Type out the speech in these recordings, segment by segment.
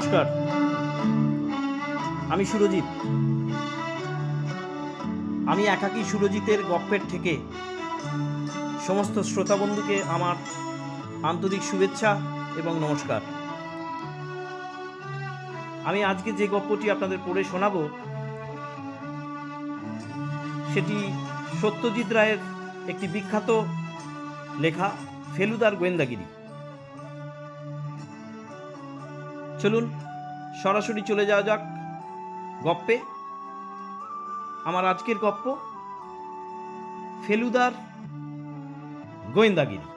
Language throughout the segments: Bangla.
নমস্কার, আমি সুরজিৎ। আমি একাকী সুরজিতের গপ্পের থেকে সমস্ত শ্রোতাবন্ধুকে আমার আন্তরিক শুভেচ্ছা এবং নমস্কার। আমি আজকে যে গপ্পটি আপনাদের পড়ে শোনাবো সেটি সত্যজিৎ রায়ের একটি বিখ্যাত লেখা ফেলুদার গোয়েন্দাগিরি। চলুন সরাসরি চলে যাওয়া যাক গপ্পে। আমার আজকের গপ্প ফেলুদার গোয়েন্দাগিরি।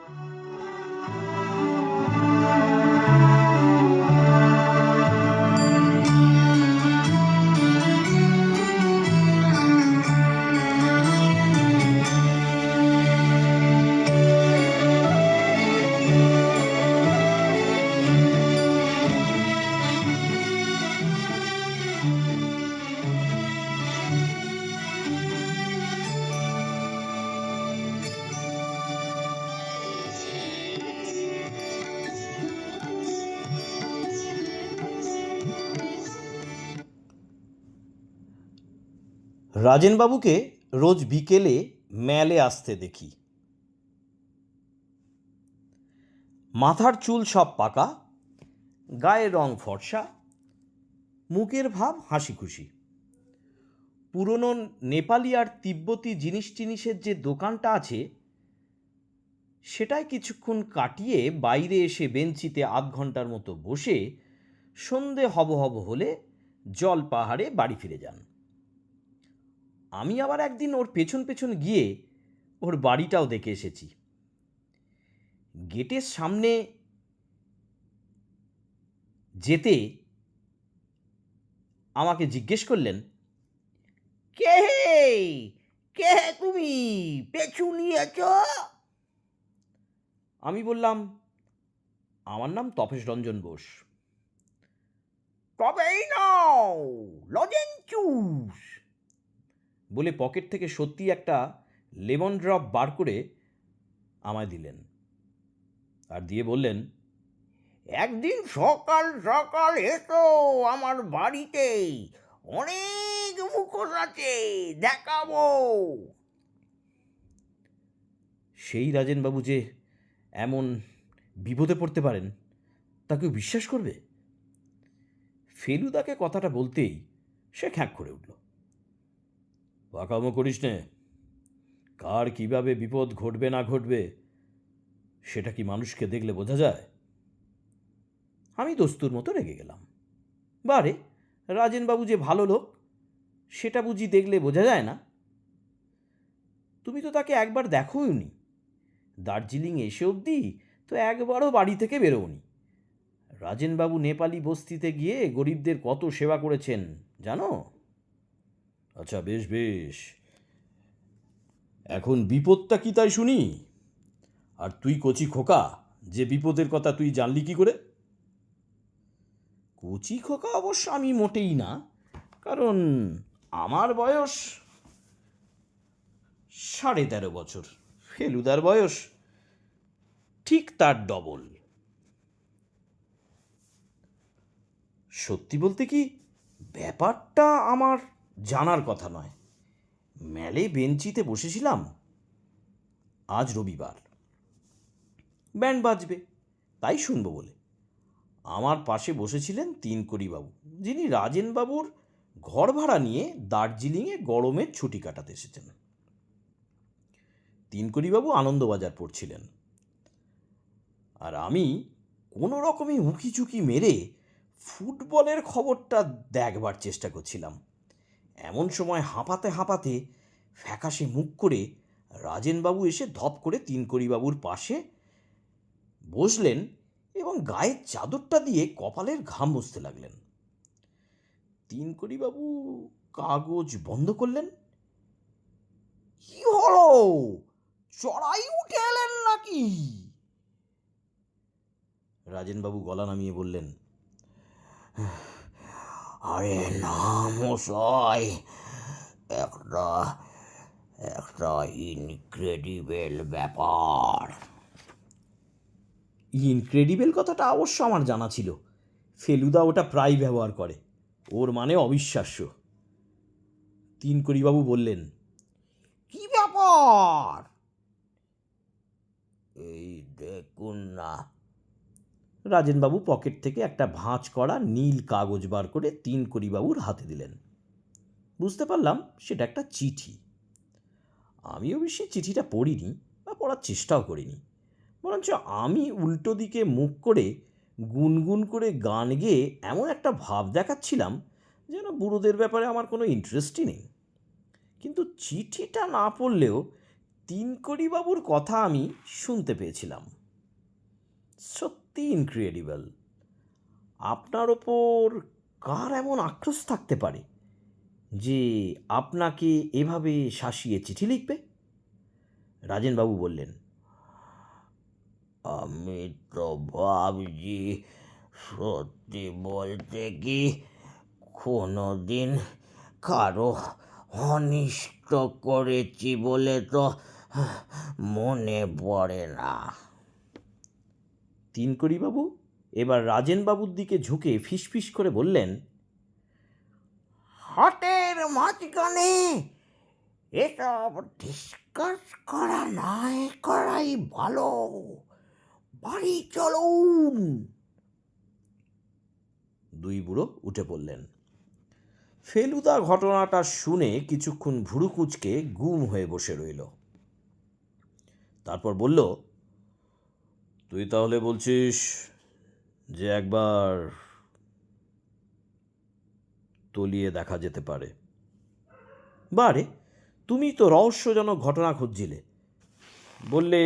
রাজেনবাবুকে রোজ বিকেলে ম্যালে আসতে দেখি। মাথার চুল সব পাকা, গায়ের রং ফর্সা, মুখের ভাব হাসি খুশি। পুরনো নেপালি আর তিব্বতী জিনিসের যে দোকানটা আছে সেটায় কিছুক্ষণ কাটিয়ে বাইরে এসে বেঞ্চিতে আধ ঘন্টার মতো বসে সন্ধে হব হলে জল পাহাড়ে বাড়ি ফিরে যান। আমি আবার একদিন ওর পেছন পেছন গিয়ে ওর বাড়িটাও দেখে এসেছি। গেটের সামনে যেতে আমাকে জিজ্ঞেস করলেন, কে হে, কে হে তুমি, পেছু নিয়েছ? আমি বললাম, আমার নাম তপেশ রঞ্জন বোস। তবেই নাও লজেন চুস বলে পকেট থেকে সত্যি একটা লেমন ড্রপ বার করে আমায় দিলেন আর দিয়ে বললেন, একদিন সকাল সকাল এসো আমার বাড়িতে, অনেক মুখোশ আছে, দেখাবো। সেই রাজেনবাবু যে এমন বিপদে পড়তে পারেন তা কেউ বিশ্বাস করবে? ফেলুদাকে কথাটা বলতেই সে খ্যাঁক করে উঠল। পাকামো করিস নে, কার কিভাবে বিপদ ঘটবে না ঘটবে সেটা কি মানুষকে দেখলে বোঝা যায়? আমি দস্তুর মতো রেগে গেলাম। বারে, রাজেনবাবু যে ভালো লোক সেটা বুঝি দেখলে বোঝা যায় না? তুমি তো তাকে একবার দেখোইনি, দার্জিলিং এসে অবধি তো একবারও বাড়ি থেকে বেরোওনি। রাজেনবাবু নেপালি বস্তিতে গিয়ে গরিবদের কত সেবা করেছেন জানো? আচ্ছা, বেশ বেশ, এখন বিপদটা কি তাই শুনি। আর তুই কচি খোকা, যে বিপদের কথা তুই জানলি কি করে? কচি খোকা অবশ্য আমি মোটেই না, কারণ আমার বয়স 13.5 বছর, ফেলুদার বয়স ঠিক তার ডবল। সত্যি বলতে কি, ব্যাপারটা আমার জানার কথা নয়। মেলে বেঞ্চিতে বসেছিলাম, আজ রবিবার, ব্যান্ড বাজবে তাই শুনবো বলে। আমার পাশে বসেছিলেন তিনকড়িবাবু, যিনি রাজেনবাবুর ঘর ভাড়া নিয়ে দার্জিলিংয়ে গরমের ছুটি কাটাতে এসেছেন। তিনকড়িবাবু আনন্দবাজার পড়ছিলেন, আর আমি কোনো রকমে উঁকিঝুঁকি মেরে ফুটবলের খবরটা দেখবার চেষ্টা করছিলাম। এমন সময় হাঁপাতে হাঁপাতে ফ্যাকাশে মুখ করে রাজেনবাবু এসে ধপ করে তিনকড়িবাবুর পাশে বসলেন এবং গায়ের চাদরটা দিয়ে কপালের ঘাম মুছতে লাগলেন। তিনকড়িবাবু কাগজ বন্ধ করলেন। কি হলো, চড়াই উঠে এলেন নাকি? রাজেনবাবু গলা নামিয়ে বললেন, আরে না মশাই, একটা একটা ইনক্রেডিবল ব্যাপার। ইনক্রেডিবল কথাটা অবশ্য আমার জানা ছিল। ফেলুদা ওটা প্রায় ব্যবহার করে, ওর মানে অবিশ্বাস্য। তিনকড়িবাবু বললেন, কি ব্যাপার? এই দেখুন না। রাজেনবাবু পকেট থেকে একটা ভাঁজ করা নীল কাগজ বার করে তিনকড়িবাবুর হাতে দিলেন। বুঝতে পারলাম সেটা একটা চিঠি। আমি অবশ্যই চিঠিটা পড়িনি বা পড়ার চেষ্টাও করিনি, বরঞ্চ আমি উল্টো দিকে মুখ করে গুনগুন করে গান গেয়ে এমন একটা ভাব দেখাচ্ছিলাম যেন বুড়োদের ব্যাপারে আমার কোনো ইন্টারেস্টই নেই। কিন্তু চিঠিটা না পড়লেও তিনকড়িবাবুর কথা আমি শুনতে পেয়েছিলাম। সত্যি ইনক্রেডিবল। আপনার ওপর কার এমন আক্রোশ থাকতে পারে যে আপনাকে এভাবে শাসিয়ে চিঠি লিখবে? রাজেনবাবু বললেন, আমি তো ভাবছি, সত্যি বলতে কি, কোনোদিন কারো অনিষ্ট করেছি বলে তো মনে পড়ে না। তিনকড়িবাবু এবার রাজেনবাবুর দিকে ঝুঁকে ফিসফিস করে বললেন, হাটের মাঝখানে এসব ডিসকাস করা নাই করাই ভালো। বাড়ি চলুন। দুই বুড়ো উঠে পড়লেন। ফেলুদা ঘটনাটা শুনে কিছুক্ষণ ভুরু কুঁচকে গুম হয়ে বসে রইল। তারপর বলল, তুই তাহলে বলছিস যে একবার তলিয়ে দেখা যেতে পারে? বারে, তুমি তো রহস্যজনক ঘটনা খুঁজছিলে, বললে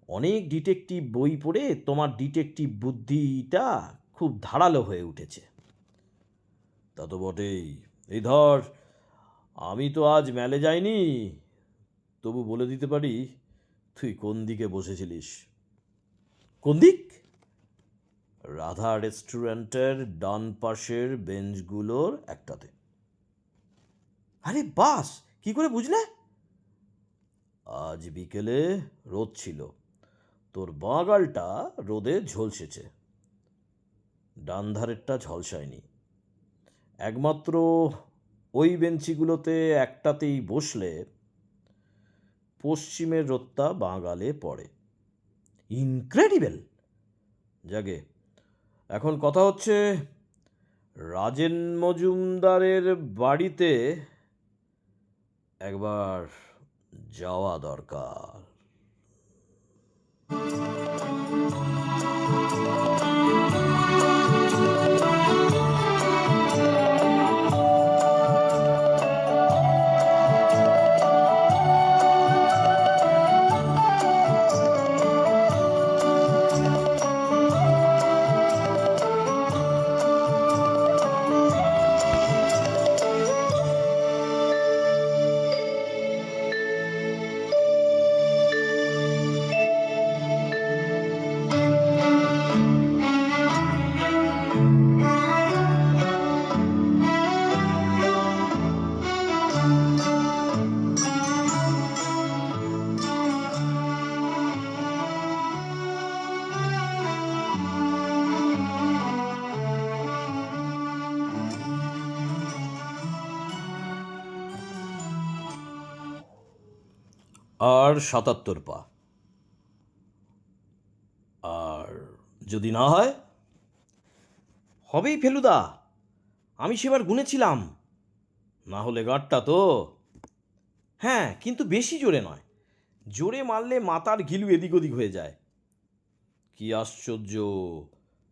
অনেক ডিটেকটিভ বই পড়ে তোমার ডিটেকটিভ বুদ্ধিটা খুব ধারালো হয়ে উঠেছে। তা তো বটেই। এই ধর, আমি তো আজ মেলে যাইনি, তবু বলে দিতে পারি তুই কোন দিকে বসেছিলিস। কোন দিক? রাধা রেস্টুরেন্টের ডান পাশের বেঞ্চগুলোর একটাতে। আরে বাস, কি করে বুঝলে? আজ বিকেলে রোদ ছিল, তোর বাঁ গালটা রোদে ঝলসেছে, ডান ধারেরটা ঝলসায়নি। একমাত্র ওই বেঞ্চিগুলোতে একটাতেই বসলে পশ্চিমের রোদটা বাঁ গালে পড়ে। ইনক্রেডিবল। জাগে, এখন কথা হচ্ছে রাজেন মজুমদারের বাড়িতে একবার যাওয়া দরকার। আর ৭৭ পা। আর যদি না হয়? হবেই ফেলুদা, আমি সেবার গুনেছিলাম। না হলে গাঁটটা তো। হ্যাঁ, কিন্তু বেশি জোরে নয়, জোরে মারলে মাথার ঘিলু এদিক ওদিক হয়ে যায়। কি আশ্চর্য,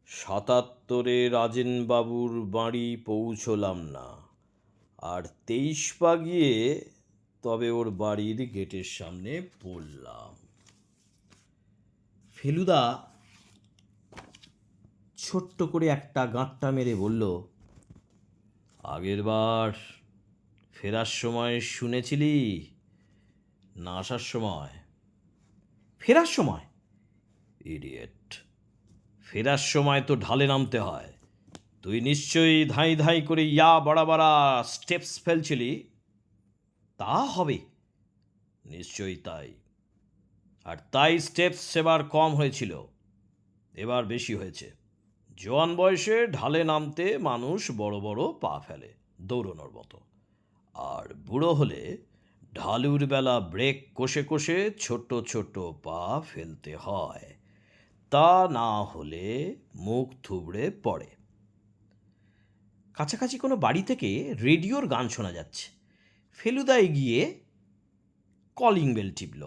৭৭-এ রাজেনবাবুর বাড়ি পৌঁছলাম না, আর ২৩ পা গিয়ে তবে ওর বাড়ির গেটের সামনে পড়লাম। ফেলুদা ছোট্ট করে একটা গাঁটটা মেরে বলল, আগের বার ফেরার সময় শুনেছিলি না আসার সময়? ফেরার সময়? ইডিয়েট, ফেরার সময় তো ঢালে নামতে হয়। তুই নিশ্চয়ই ধাই ধাই করে ইয়া বাড়া বাড়া স্টেপস ফেলছিলি। তা হবে, নিশ্চয়ই তাই। আর তাই স্টেপস সেবার কম হয়েছিল, এবার বেশি হয়েছে। জোয়ান বয়সে ঢালে নামতে মানুষ বড় বড় পা ফেলে দৌড়নোর মতো, আর বুড়ো হলে ঢালুর বেলা ব্রেক কষে কষে ছোট ছোট পা ফেলতে হয়, তা না হলে মুখ থুবড়ে পড়ে। কাছাকাছি কোনো বাড়ি থেকে রেডিওর গান শোনা যাচ্ছে। ফেলুদা এগিয়ে কলিং বেল টিপল।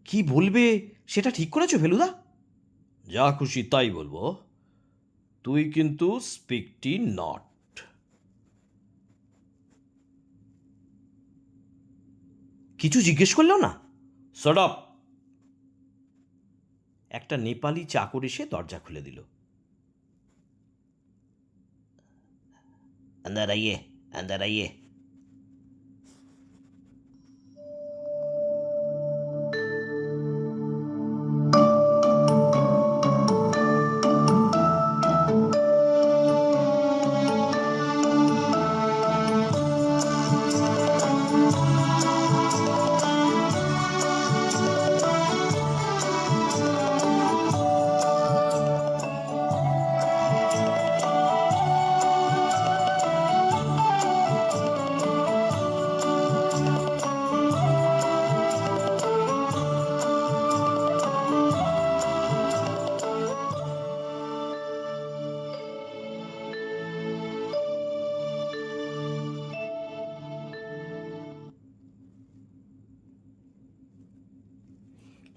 কি বলবে সেটা ঠিক করেছো ফেলুদা? যা খুশি তাই বলবো, তুই কিন্তু স্পিকটি নট। কিছু জিজ্ঞেস করলো না? Shot up! একটা নেপালি চাকর এসে দরজা খুলে দিল। अंदर आइए, अंदर आइए।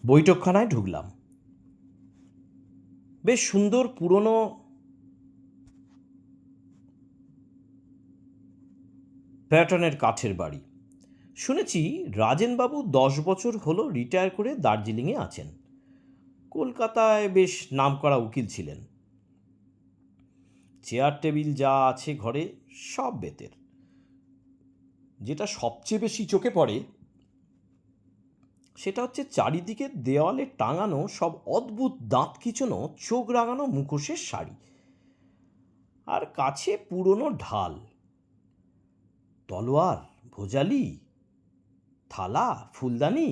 বৈঠকখানায় ঢুকলাম। বেশ সুন্দর পুরনো প্যাটার্নের কাঠের বাড়ি। শুনেছি রাজেনবাবু 10 বছর হলো রিটায়ার করে দার্জিলিংয়ে আছেন। কলকাতায় বেশ নামকরা উকিল ছিলেন। চেয়ার টেবিল যা আছে ঘরে সব বেতের। যেটা সবচেয়ে বেশি চোখে পড়ে সেটা হচ্ছে চারিদিকে দেওয়ালে টাঙানো সব অদ্ভুত দাঁত খিচুনো চোখ রাঙানো মুখোশের শাড়ি, আর কাছে পুরনো ঢাল, তলোয়ার, ভোজালি, থালা, ফুলদানি,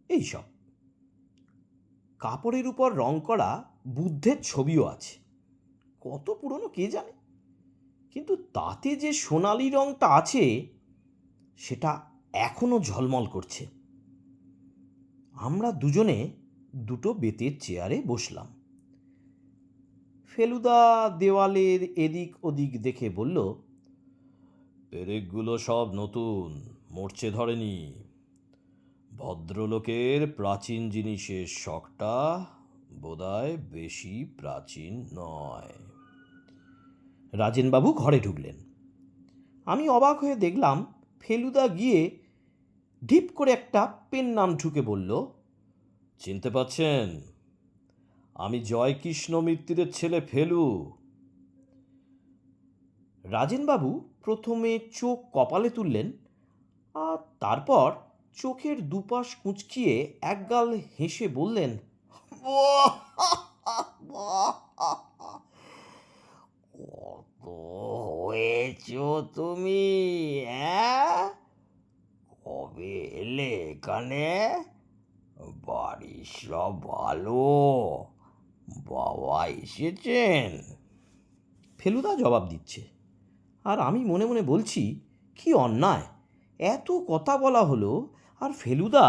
এইসব। কাপড়ের উপর রং করা বুদ্ধের ছবিও আছে। কত পুরনো কে জানে, কিন্তু তাতে যে সোনালি রংটা আছে সেটা এখনো ঝলমল করছে। আমরা দুজনে দুটো বেতের চেয়ারে বসলাম। ফেলুদা দেওয়ালের এদিক ওদিক দেখে বলল, পেরেকগুলো সব নতুন, মরচে ধরেনি। ভদ্রলোকের প্রাচীন জিনিসের শখটা বোধহয় বেশি প্রাচীন নয়। রাজেনবাবু ঘরে ঢুকলেন। আমি অবাক হয়ে দেখলাম ফেলুদা গিয়ে ঢিপ করে একটা পেন নাম ঠুকে বলল, চিনতে পাচ্ছেন? আমি জয়কৃষ্ণ মিত্তিরের ছেলে ফেলু। রাজেনবাবু প্রথমে চোখ কপালে তুললেন, আর তারপর চোখের দুপাশ কুঁচকিয়ে একগাল হেসে বললেন, কত হয়েছ তুমি, কবে এলে এখানে? বাড়ি সব ভালো? বাবা এসেছেন? ফেলুদা জবাব দিচ্ছে, আর আমি মনে মনে বলছি, কি অন্যায়! এত কথা বলা হলো আর ফেলুদা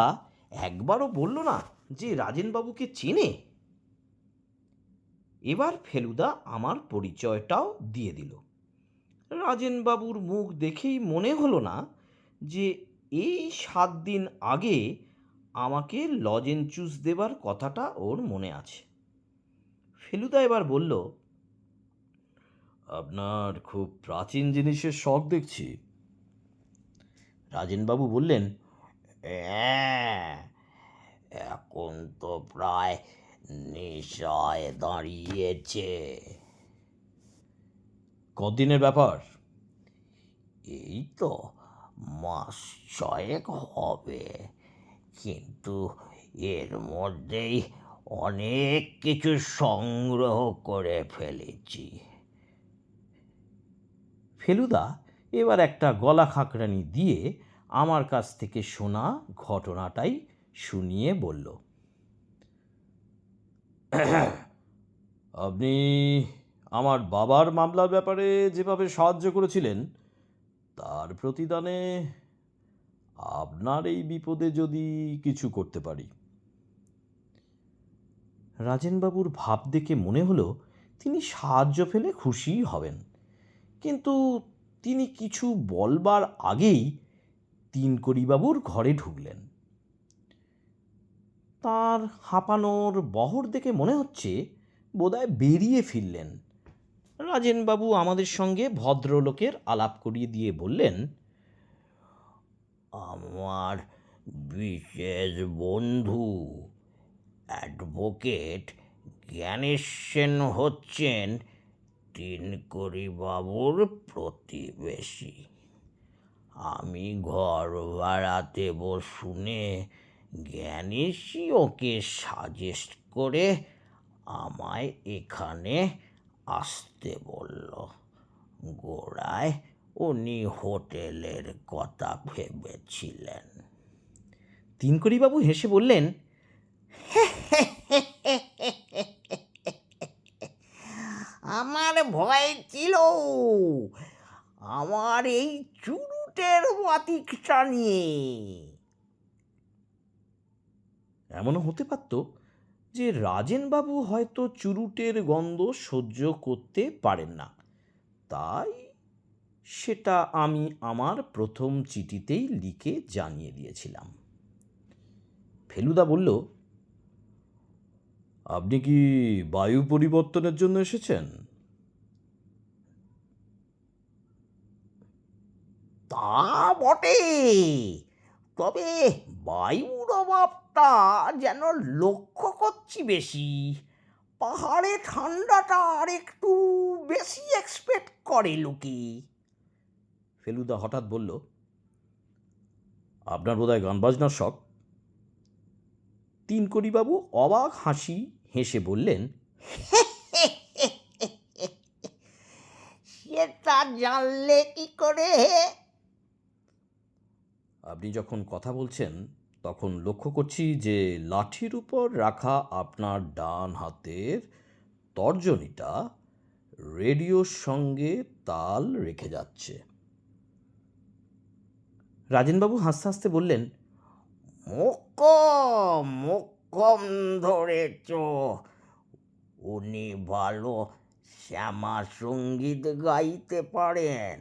একবারও বলল না যে রাজেনবাবুকে চেনে। এবার ফেলুদা আমার পরিচয়টাও দিয়ে দিল। রাজেনবাবুর মুখ দেখেই মনে হলো না যে এই 7 দিন আগে আমাকে লজেন চুস দেবার কথাটা ওর মনে আছে। ফেলুদা এবার বলল, আপনার খুব প্রাচীন জিনিসের শখ দেখছি। রাজেনবাবু বললেন, হ্যাঁ, এখন তো প্রায় নেশায় দাঁড়িয়েছে। কদিনের ব্যাপার? এই তো মাস 6 হবে, কিন্তু এর মধ্যেই অনেক কিছু সংগ্রহ করে ফেলেছি। ফেলুদা এবার একটা গলা খাকরানি দিয়ে আমার কাছ থেকে শোনা ঘটনাটাই শুনিয়ে বলল, আপনি আমার বাবার মামলার ব্যাপারে যেভাবে সাহায্য করেছিলেন, তার প্রতিদানে আপনার এই বিপদে যদি কিছু করতে পারি। রাজেনবাবুর ভাব দেখে মনে হলো তিনি সাহায্য পেলে খুশিই হবেন, কিন্তু তিনি কিছু বলবার আগেই তিনকড়িবাবুর ঘরে ঢুকলেন। তার হাঁপানোর বহর দেখে মনে হচ্ছে বোধহয় বেরিয়ে ফিরলেন। রাজেনবাবু আমাদের সঙ্গে ভদ্রলোকের আলাপ করিয়ে দিয়ে বললেন, আমার বিশেষ বন্ধু অ্যাডভোকেট জ্ঞানেশ সেন হচ্ছেন তিনকড়িবাবুর প্রতিবেশী। আমি ঘর ভাড়াতে শুনে জ্ঞানেশই ওকে সাজেস্ট করে আমায় এখানে আসতে বলল। গোড়ায় উনি হোটেলের কথা ভেবেছিলেন। তিনকড়িবাবু হেসে বললেন, আমার ভয় ছিল আমার এই চুরুটের বাতিকটা নিয়ে। এমনও হতে পারত যে রাজেনবাবু হয়তো চুরুটের গন্ধ সহ্য করতে পারেন না, তাই সেটা আমি আমার প্রথম চিঠিতেই লিখে জানিয়ে দিয়েছিলাম। ফেলুদা বলল, আপনি কি বায়ু পরিবর্তনের জন্য এসেছেন? তা বটে, তবে বায়ুর অভাবটা যেন লক্ষ্য করছি বেশি। পাহাড়ে ঠান্ডাটা আর একটু বেশি এক্সপেক্ট করে লোকে। ফেলুদা হঠাৎ বলল, আপনার বোধহয় গান বাজনার শখ। তিনকড়িবাবু অবাক হাসি হেসে বললেন, সেটা জানলে কি করে? আপনি যখন কথা বলছেন তখন লক্ষ্য করছি যে লাঠির উপর রাখা আপনার ডান হাতের তর্জনীটা রেডিওর সঙ্গে তাল রেখে যাচ্ছে। রাজেনবাবু হাসতে হাসতে বললেন, মোক্ষম ধরেছ। উনি ভালো শ্যামা সঙ্গীত গাইতে পারেন।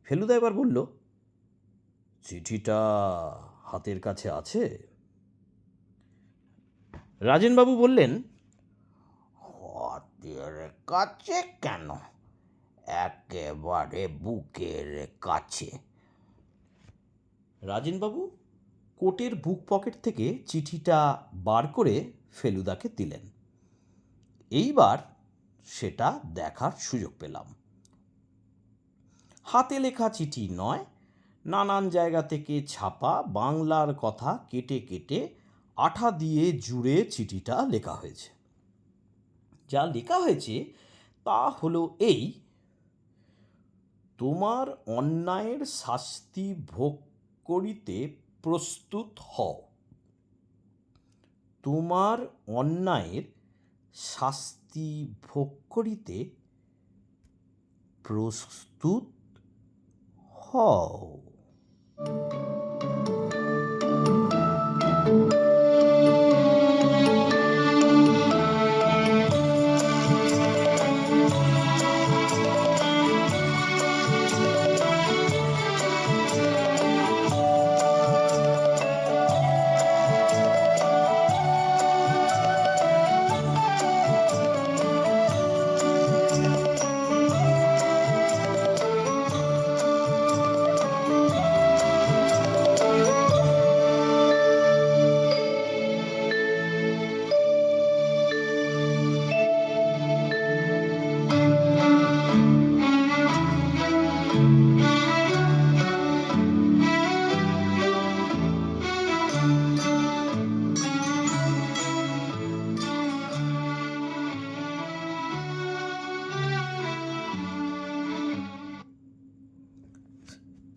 ফেলুদা এবার বলল, চিঠিটা হাতের কাছে আছে? রাজেনবাবু বললেন, হাতের কাছে কেন, একেবারে বুকের কাছে। রাজেনবাবু কোটের বুক পকেট থেকে চিঠিটা বার করে ফেলুদাকে দিলেন। এইবার সেটা দেখার সুযোগ পেলাম। হাতে লেখা চিঠি নয়, নানান জায়গা থেকে ছাপা বাংলার কথা কেটে কেটে আঠা দিয়ে জুড়ে চিঠিটা লেখা হয়েছে। যা লেখা হয়েছে তা হলো এই: তোমার অন্যায়ের শাস্তি ভোগ করিতে প্রস্তুত হও। তোমার অন্যায়ের শাস্তি ভোগ করিতে প্রস্তুত হও।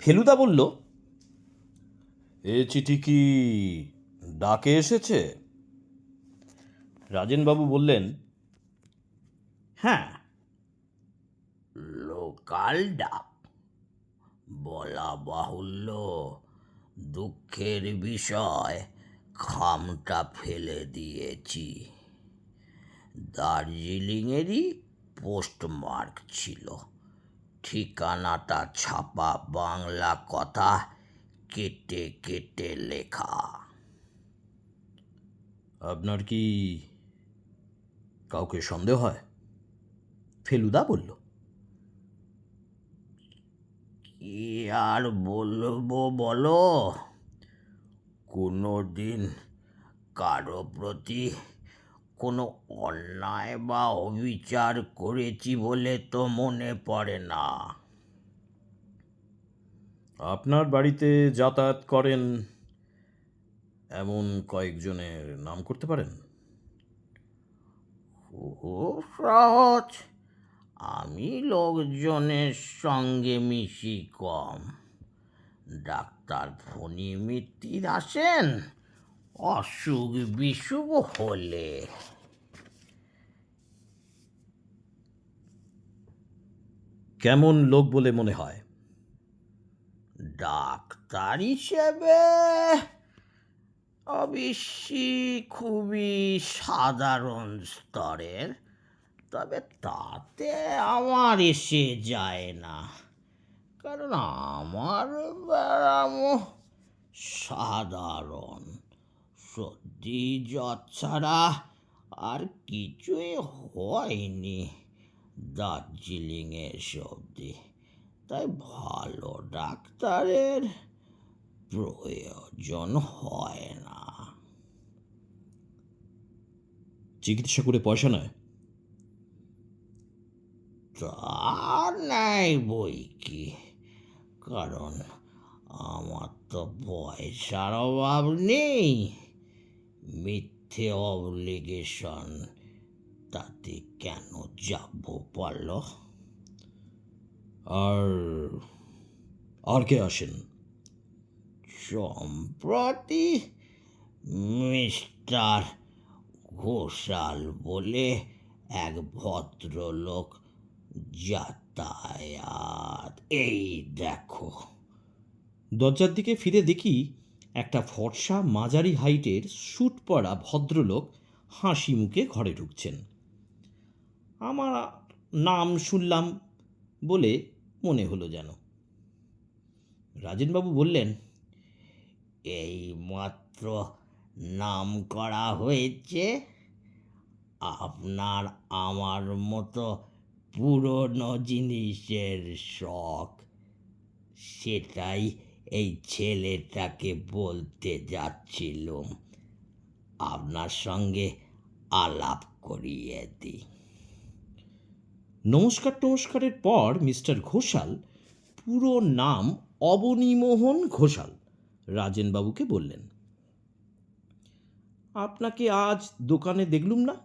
ফেলুদা বলল, এ চিঠি কি ডাকে এসেছে? রাজেনবাবু বললেন, হ্যাঁ, লোকাল ডাক। বলা বাহুল্য, দুঃখের বিষয়, খামটা ফেলে দিয়েছি। দার্জিলিংয়েরই পোস্টমার্ক ছিল, ঠিকানাটা ছাপা বাংলা কথা, কেটে কেটে লেখা। আপনার কি কাউকে সন্দেহ হয়? ফেলুদা বলল। কি আর বলবো বলো, কোনো দিন কারো প্রতি কোনো অন্যায় বা অবিচার করেছি বলে তো মনে পড়ে না। আপনার বাড়িতে যাতায়াত করেন এমন কয়েকজনের নাম করতে পারেন? খুব সহজ, আমি লোকজনের সঙ্গে মিশি কম। ডাক্তার ফণি মিত্তির আসেন অসুখ বিসুখ হলে। কেমন লোক বলে মনে হয়? ডাক্তার হিসেবে অবশ্যই খুবই সাধারণ স্তরের, তবে তাতে আমার এসে যায় না, কারণ আমার ব্যায়ামও সাধারণ। সর্দি জ্বর ছাড়া আর কিছুই হয়নি দার্জিলিংয়ে অবধি, তাই ভালো ডাক্তারের প্রয়োজন হয় না। চিকিৎসা করে পয়সা নেয়? তা নাই বই কি, কারণ আমার তো পয়সার অভাব নেই। মিথ্যে অব্লিগেশন, তাতে কেন যাব বলো? আর আর কে আসেন? সম্প্রতি মিস্টার ঘোষাল বলে এক ভদ্রলোক যাতায়াত। এই দেখো। দরজার দিকে ফিরে দেখি একটা ফর্সা মাঝারি হাইটের স্যুট পরা ভদ্রলোক হাসি মুখে ঘরে ঢুকছেন। আমার নাম শুনলাম বলে মনে হলো যেন। রাজেনবাবু বললেন, এই মাত্র নাম করা হয়েছে। আপনার আমার মতো পুরনো জিনিসের শখ, সেটাই এই ছেলেটাকে বলতে যাচ্ছিলুম। আপনার সঙ্গে আলাপ করিয়ে দিই। নমস্কারের পর মিস্টার ঘোষাল, পুরো নাম অবনীমোহন ঘোষাল, রাজেনবাবুকে বললেন, আপনাকে আজ দোকানে দেখলুম না,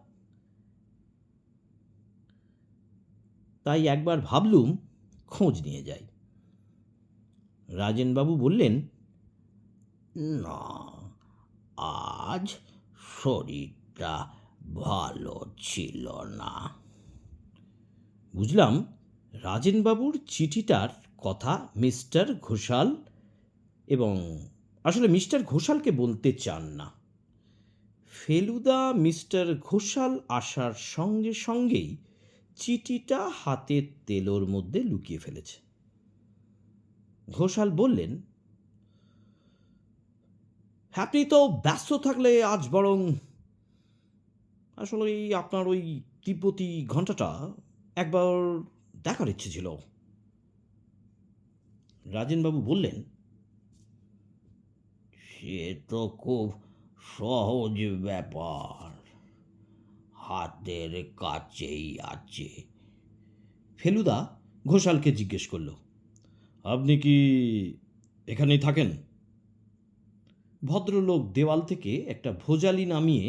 তাই একবার ভাবলুম খোঁজ নিয়ে যাই। রাজেনবাবু বললেন, না, আজ শরীরটা ভালো ছিল না। বুঝলাম রাজেনবাবুর চিঠিটার কথা মিস্টার ঘোষাল, এবং আসলে মিস্টার ঘোষালকে বলতে চান না। ফেলুদা মিস্টার ঘোষাল আসার সঙ্গে সঙ্গেই চিঠিটা হাতের তেলোর মধ্যে লুকিয়ে ফেলেছে। ঘোষাল বললেন, আপনি তো ব্যস্ত থাকলে আজ বরং আসলে আপনার ওই তিব্বতী ঘণ্টাটা একবার দেখার ইচ্ছে ছিল। রাজেনবাবু বললেন, সে তো খুব সহজ ব্যাপার, হাতের কাছেই আছে। ফেলুদা ঘোষালকে জিজ্ঞেস করল, আপনি কি এখানেই থাকেন? ভদ্রলোক দেওয়াল থেকে একটা ভোজালি নামিয়ে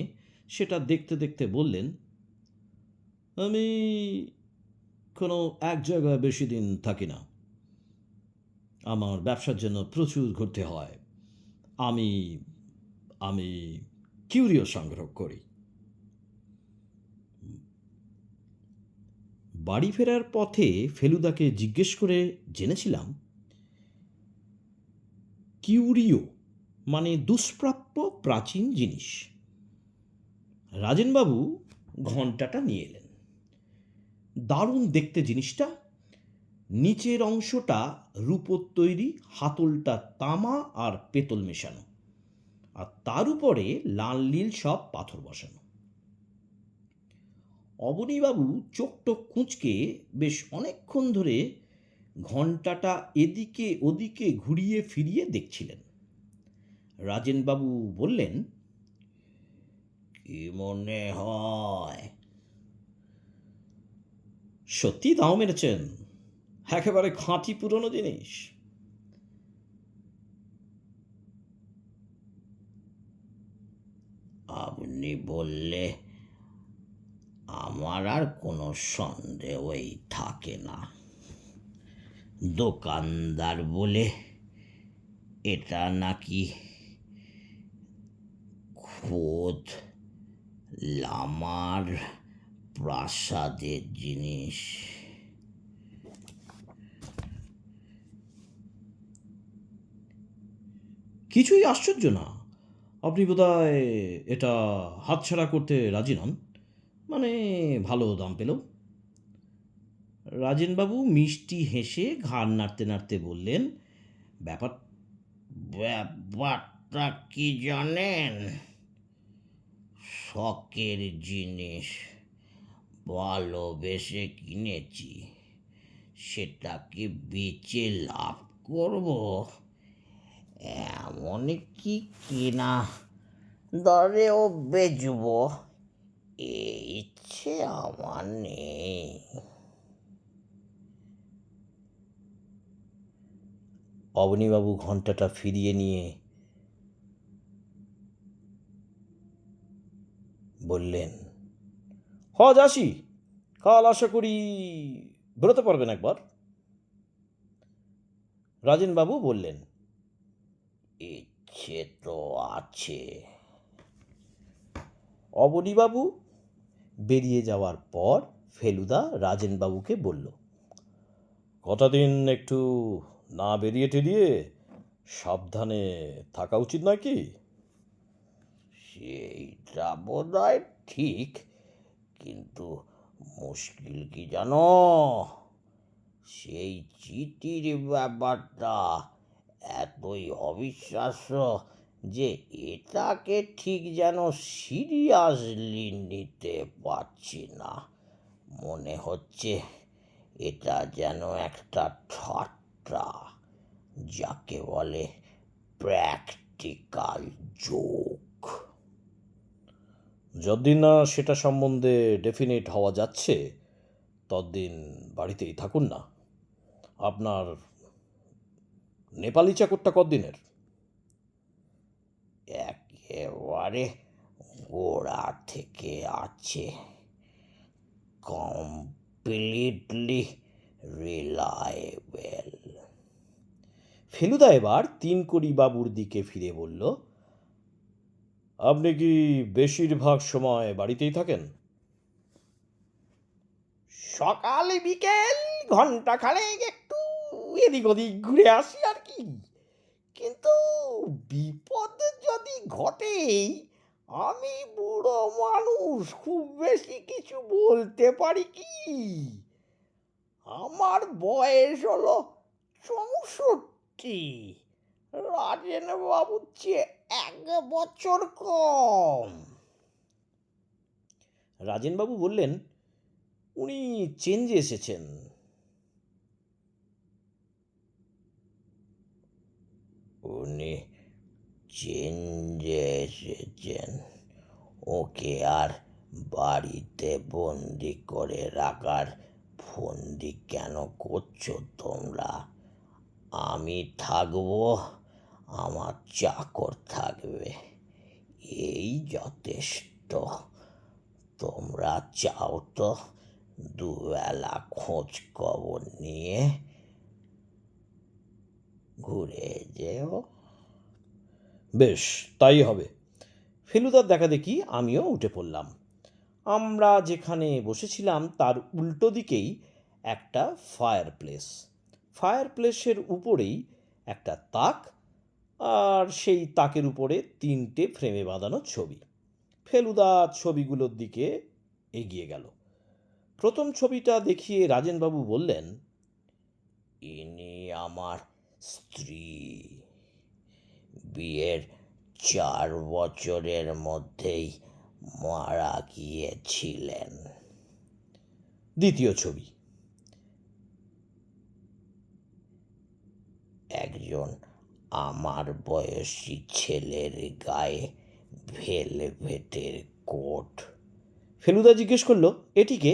সেটা দেখতে দেখতে বললেন, আমি কোনো এক জায়গায় বেশি দিন থাকি না, আমার ব্যবসার জন্য প্রচুর ঘুরতে হয়। আমি আমি কিউরিও সংগ্রহ করি। বাড়ি ফেরার পথে ফেলুদাকে জিজ্ঞেস করে জেনেছিলাম কিউরিও মানে দুষ্প্রাপ্য প্রাচীন জিনিস। রাজেনবাবু ঘণ্টাটা নিয়ে এলেন। দারুণ দেখতে জিনিসটা। নিচের অংশটা রূপোর তৈরি, হাতলটা তামা আর পেতল মেশানো, আর তার উপরে লাল নীল সব পাথর বসানো। অবনীবাবু চোখ টোক কুঁচকে বেশ অনেকক্ষণ ধরে ঘণ্টাটা এদিকে ওদিকে ঘুরিয়ে ফিরিয়ে দেখছিলেন। রাজেনবাবু বললেন, কি মনে হয়? সত্যি দাও মেরেছেন, একেবারে খাঁটি পুরনো জিনিস। আপনি বললে আমার আর কোনো সন্দেহই থাকে না। দোকানদার বলে এটা নাকি খোদ লামার প্রাসাদের জিনিস। কিছুই আশ্চর্য না। আপনি বোধহয় এটা হাতছাড়া করতে রাজি নন, মানে ভালো দাম পেলেও। রাজেনবাবু মিষ্টি হেসে ঘাড় নাড়তে নাড়তে বললেন, ব্যাপার ব্যাপারটা কি জানেন? শখের জিনিস, ভালোবেসে কিনেছি, সেটাকে বেচে লাভ করব এমনকি কিনা দরেও বেচব এই ইচ্ছে আমার নেই। অবনীবাবু ঘণ্টাটা ফিরিয়ে নিয়ে বললেন, আসি, কাল আশা করি বেরোতে পারবেন একবার। রাজেনবাবু বললেন, ইচ্ছে তো আছে। অবনীবাবু বেরিয়ে যাওয়ার পর ফেলুদা রাজেনবাবুকে বলল, কটা দিন একটু না বেরিয়ে টেরিয়ে সাবধানে থাকা উচিত নয় কি? সেইটা বোধহয় ঠিক, কিন্তু মুশকিল কি জানো, সেই চিঠির ব্যাপারটা এতই অবিশ্বাস্য যে এটাকে ঠিক যেন সিরিয়াসলি নিতে পারছি না। মনে হচ্ছে এটা যেন একটা ঠাট্টা, যাকে বলে প্র্যাকটিক্যাল জোক। যতদিন না সেটা সম্বন্ধে ডেফিনেট হওয়া যাচ্ছে ততদিন বাড়িতেই থাকুন না। আপনার নেপালি চাকরটা কতদিনের? একেবারে গোড়া থেকে আছে, কমপ্লিটলি রিলায়েবল। ফেলুদা এবার তিনকড়ি বাবুর দিকে ফিরে বলল, আপনি কি বেশিরভাগ সময় বাড়িতেই থাকেন? সকাল বিকেল ঘন্টা খানেক একটু এদিক ওদিক ঘুরে আসি আর কি। কিন্তু বিপদ যদি ঘটেই, আমি বুড়ো মানুষ, খুব বেশি কিছু বলতে পারি কি? আমার বয়স হলো 64, রাজেন বাবুর চেয়ে 1 বছর কম। রাজেনবাবু বললেন, উনি চেঞ্জে এসেছেন। উনি চেঞ্জে এসেছেন? ওকে আর বাড়িতে বন্দি করে রাখার ফন্দি কেন করছো তোমরা? আমি থাকবো, আমার চাকর থাকবে, এই যথেষ্ট। তোমরা চাও তো দুবেলা খোঁজ খবর নিয়ে ঘুরে যেও। বেশ, তাই হবে। ফেলুদার দেখা দেখি আমিও উঠে পড়লাম। আমরা যেখানে বসেছিলাম তার উল্টো দিকেই একটা ফায়ারপ্লেস। ফায়ারপ্লেসের উপরেই একটা তাক, আর সেই তাকের উপরে 3টে ফ্রেমে বাঁধানো ছবি। ফেলুদা ছবিগুলোর দিকে এগিয়ে গেল। প্রথম ছবিটা দেখিয়ে রাজেনবাবু বললেন, ইনি আমার স্ত্রী। বিয়ের 4 বছরের মধ্যেই মারা গিয়েছিলেন। দ্বিতীয় ছবি, একজন আমার বয়সী ছেলের গায়ে ভেলভেটের কোট। ফেলুদা জিজ্ঞেস করলো, এটিকে?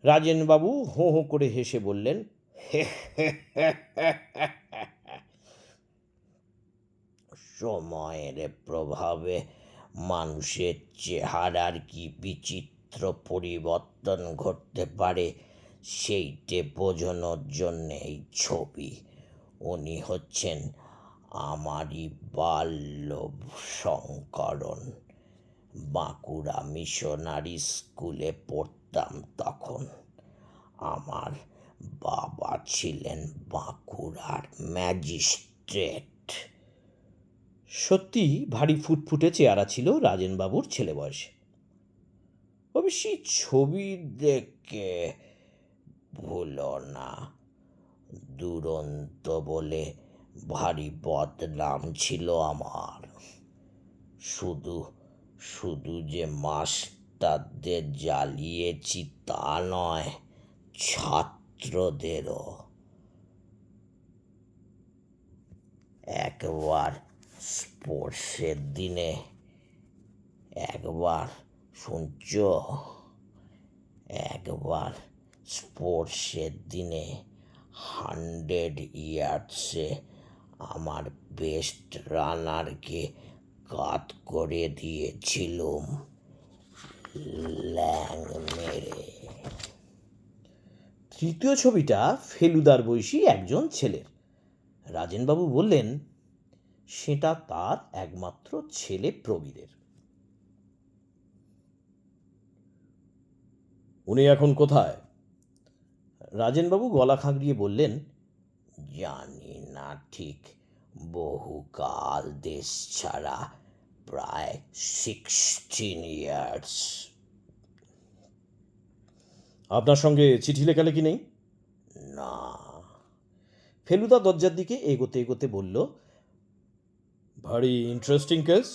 রাজেনবাবু হো হো করে হেসে বললেন, সময়ের প্রভাবে মানুষের চেহারার কি বিচিত্র পরিবর্তন ঘটতে পারে সেইটে বোঝানোর জন্য এই ছবি। উনি হচ্ছেন আমারই বাল্য সংকরণ। বাঁকুড়া মিশনারি স্কুলে পড়তাম তখন। আমার বাবা ছিলেন বাঁকুড়ার ম্যাজিস্ট্রেট। সত্যি ভারী ফুটফুটে চেহারা ছিল রাজেনবাবুর ছেলে বয়সে। অবশ্যই ছবি দেখে ভুলো না, দুরন্ত বলে ভারী বদনাম ছিল আমার। শুধু শুধু যে মাস্টারদের জ্বালিয়েছি তা নয়, ছাত্রদেরও। একবার স্পোর্টসের দিনে, একবার শুনছ, একবার স্পোর্টসের দিনে 100 ইয়ার্সে আমার বেস্ট রানারকে কাত করে দিয়েছিলুম ল্যাং মেরে। তৃতীয় ছবিটা ফেলুদার বয়সী একজন ছেলের। রাজেনবাবু বললেন, সেটা তার একমাত্র ছেলে প্রবীরের। উনি এখন কোথায়? রাজেনবাবু গলা খাঁকড়িয়ে বললেন, জানি না ঠিক। বহুকাল দেশ ছাড়া, প্রায় 16 ইয়ার্স। আপনার সঙ্গে চিঠি লেখালেখি নেই? না। ফেলুদা দরজার দিকে এগোতে এগোতে বলল, ভারী ইন্টারেস্টিং কেস।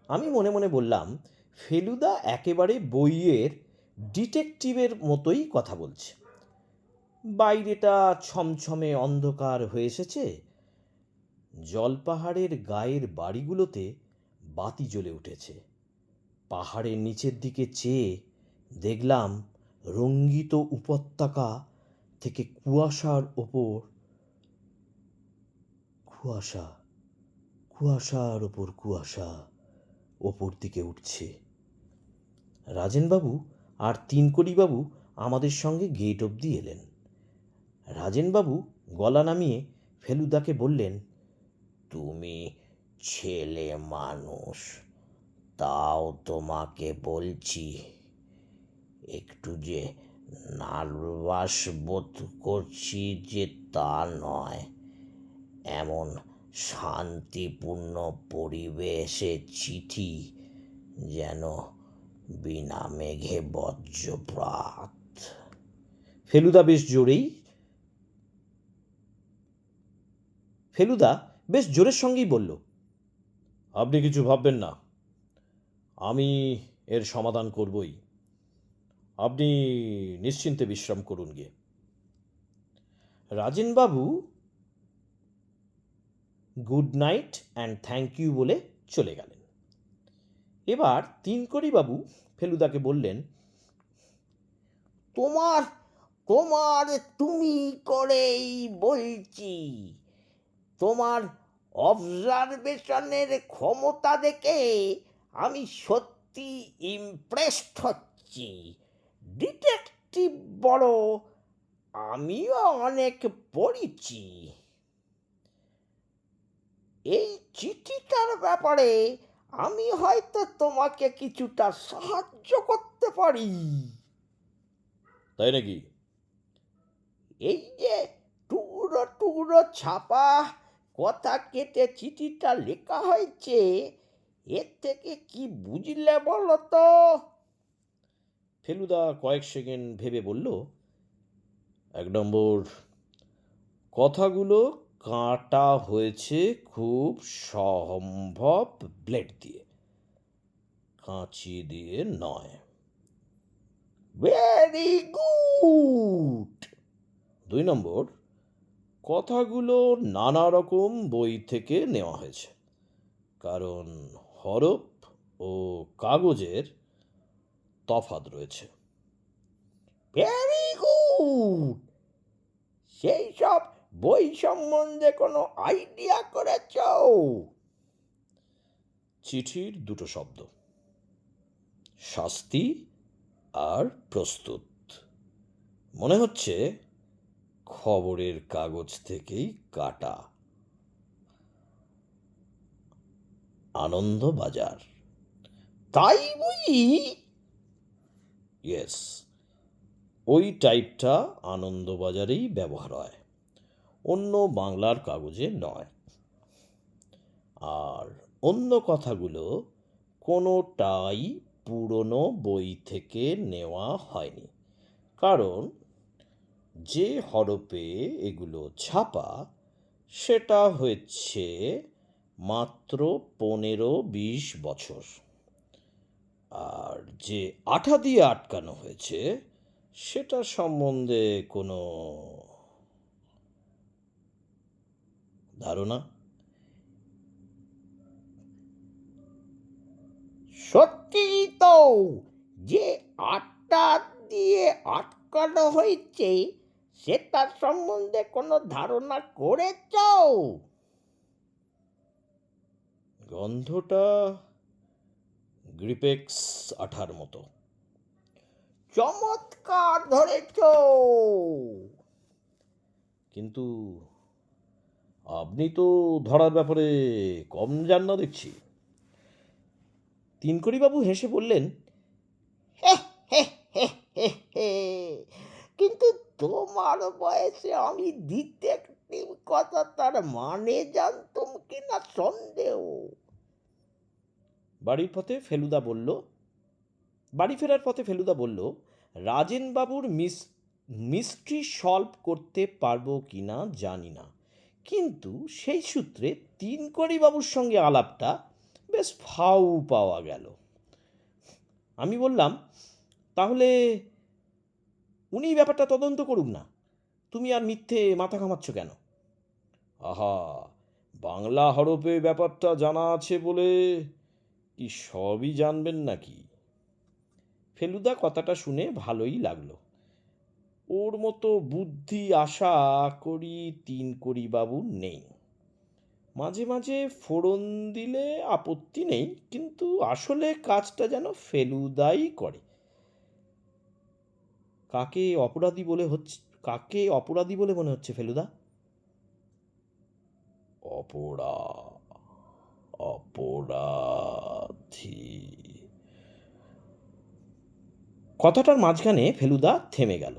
আমি মনে মনে বললাম, ফেলুদা একেবারে বইয়ের ডিটেকটিভের মতোই কথা বলছে। বাইরেটা ছমছমে অন্ধকার হয়ে এসেছে। জলপাহাড়ের গায়ের বাড়িগুলোতে বাতি জ্বলে উঠেছে। পাহাড়ের নিচের দিকে চেয়ে দেখলাম রঙ্গিত উপত্যকা থেকে কুয়াশার ওপর কুয়াশা, কুয়াশার ওপর কুয়াশা ওপর দিকে উঠছে। রাজেনবাবু আর তিনকড়িবাবু আমাদের সঙ্গে গেট অবধি এলেন। রাজেনবাবু গলা নামিয়ে ফেলুদাকে বললেন, তুমি ছেলে মানুষ, তাও তোমাকে বলছি, একটু যে নার্ভাস বোধ করছি যে তা নয়। এমন শান্তিপূর্ণ পরিবেশে চিঠি যেন বিনা মেঘে বজ্রপাত। ফেলুদা বেশ জোরের সঙ্গেই বলল, আপনি কিছু ভাববেন না, আমি এর সমাধান করবই। আপনি নিশ্চিন্তে বিশ্রাম করুন গিয়ে। রাজেনবাবু good night and thank you বলে চলে গেলেন। এবার তিনকড়িবাবু ফেলুদাকে বললেন, তোমার তোমার তুমি করেই বলছি। তোমার অবজারভেশনের ক্ষমতা দেখে আমি সত্যি ইমপ্রেসড হচ্ছি। ডিটেকটিভ বড়, আমিও অনেক পড়েছি। এই চিঠিটার ব্যাপারে আমি হয়তো তোমাকে কিছুটা সাহায্য করতে পারি। তাই নাকি? এই যে টুকরো টুকরো ছাপা কথা কেটে চিঠিটা লেখা হয়েছে, এর থেকে কি বুঝলে বলো তো? ফেলুদা কয়েক সেকেন্ড ভেবে বলল, 1 নম্বর, কথাগুলো কাটা হয়েছে খুব সম্ভব ব্লেড দিয়ে, কাঁচি দিয়ে নয়। Very good. 2 নম্বর, কথাগুলো নানা রকম বই থেকে নেওয়া হয়েছে, কারণ হরফ ও কাগজের তফাৎ রয়েছে। Very good. সেই সব বই সম্বন্ধে কোনো আইডিয়া করেছ? চিঠির 2টো শব্দ, শাস্তি আর প্রস্তুত। মনে হচ্ছে খবরের কাগজ থেকেই কাটা। আনন্দবাজার। তাই বুঝি? ইয়েস, ওই টাইপটা আনন্দবাজারেই ব্যবহার হয়, অন্য বাংলার কাগজে নয়। আর অন্য কথাগুলো কোনোটাই পুরনো বই থেকে নেওয়া হয়নি, কারণ যে হরফে এগুলো ছাপা সেটা হচ্ছে মাত্র 15-20 বছর, আর যে আঠা দিয়ে আটকানো হয়েছে সেটা সম্বন্ধে কোনো ধারণা? সত্যি তো, যে আটটা দিয়ে আটকানো হয়েছে সেটার সম্বন্ধে কোনো ধারণা করেছ? গন্ধটা গ্রিপেক্স আঠার মতো। চমৎকার ধরেছ। কিন্তু আপনি তো ধরার ব্যাপারে কম জান না দেখছি। তিনকড়িবাবু হেসে বললেন, হে হে হে হে হে। কিন্তু তোমার বয়সে আমি ডিটেকটিভ কথাটার মানে জানতুম কিনা সন্দেহ। বাড়ি ফেরার পথে ফেলুদা বলল, রাজেনবাবুর মিস্ট্রি সলভ করতে পারবো কি না জানি না, কিন্তু সেই সূত্রে তিনকড়িবাবুর সঙ্গে আলাপটা বেশ ফাউ পাওয়া গেল। আমি বললাম, তাহলে উনি ব্যাপারটা তদন্ত করুক না, তুমি আর মিথ্যে মাথা ঘামাচ্ছ কেন? আহা, বাংলা হরফে ব্যাপারটা জানা আছে বলে কি সবই জানবেন নাকি? ফেলুদা কথাটা শুনে ভালোই লাগলো। ওর মতো বুদ্ধি আশা করি তিনকড়িবাবুর নেই। মাঝে মাঝে ফোড়ন দিলে আপত্তি নেই, কিন্তু আসলে কাজটা যেন ফেলুদাই করে। কাকে অপরাধী বলে মনে হচ্ছে ফেলুদা? অপরাধী। কথাটার মাঝখানে ফেলুদা থেমে গেল।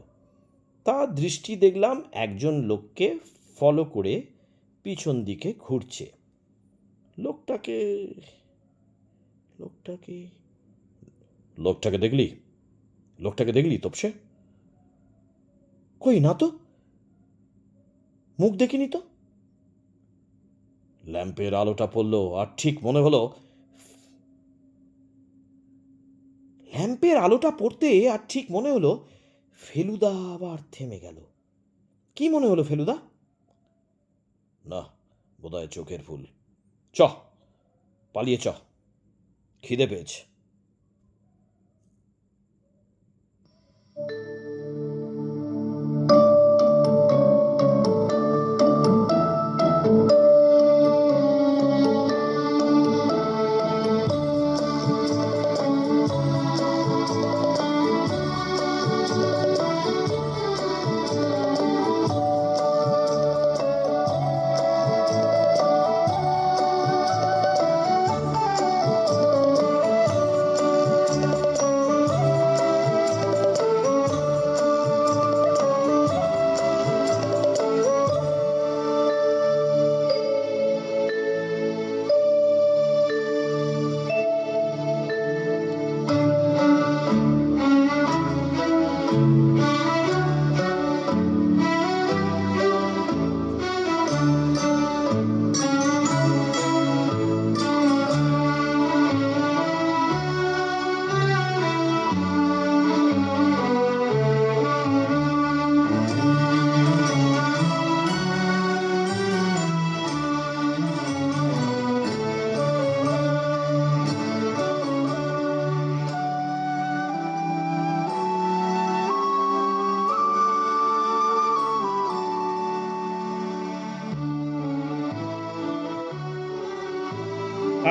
তার দৃষ্টি দেখলাম একজন লোককে ফলো করে পিছন দিকে ঘুরছে। লোকটাকে লোকটাকে লোকটাকে দেখলি? লোকটাকে দেখলি তোপসে? কই না তো, মুখ দেখিনি তো। ল্যাম্পের আলোটা পড়লো আর ঠিক মনে হলো ফেলুদা আবার থেমে গেল। কি মনে হলো ফেলুদা? না, বোধহয় চোখের ভুল। পালিয়ে খিদে পেয়েছে।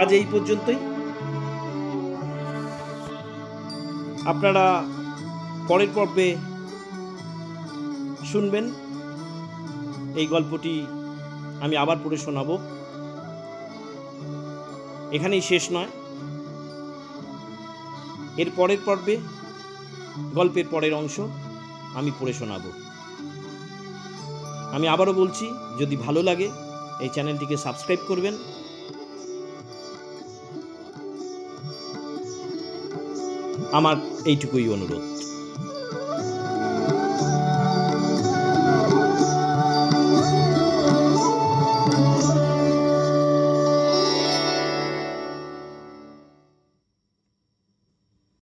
আজ এই পর্যন্তই। আপনারা পরের পর্বে শুনবেন। এই গল্পটি আমি আবার পড়ে শোনাবো। এখানেই শেষ নয়, এর পরের পর্বে গল্পের পরের অংশ আমি পড়ে শোনাবো। আমি আবারও বলছি, যদি ভালো লাগে এই চ্যানেলটিকে সাবস্ক্রাইব করবেন। আমার এইটুকুই অনুরোধ।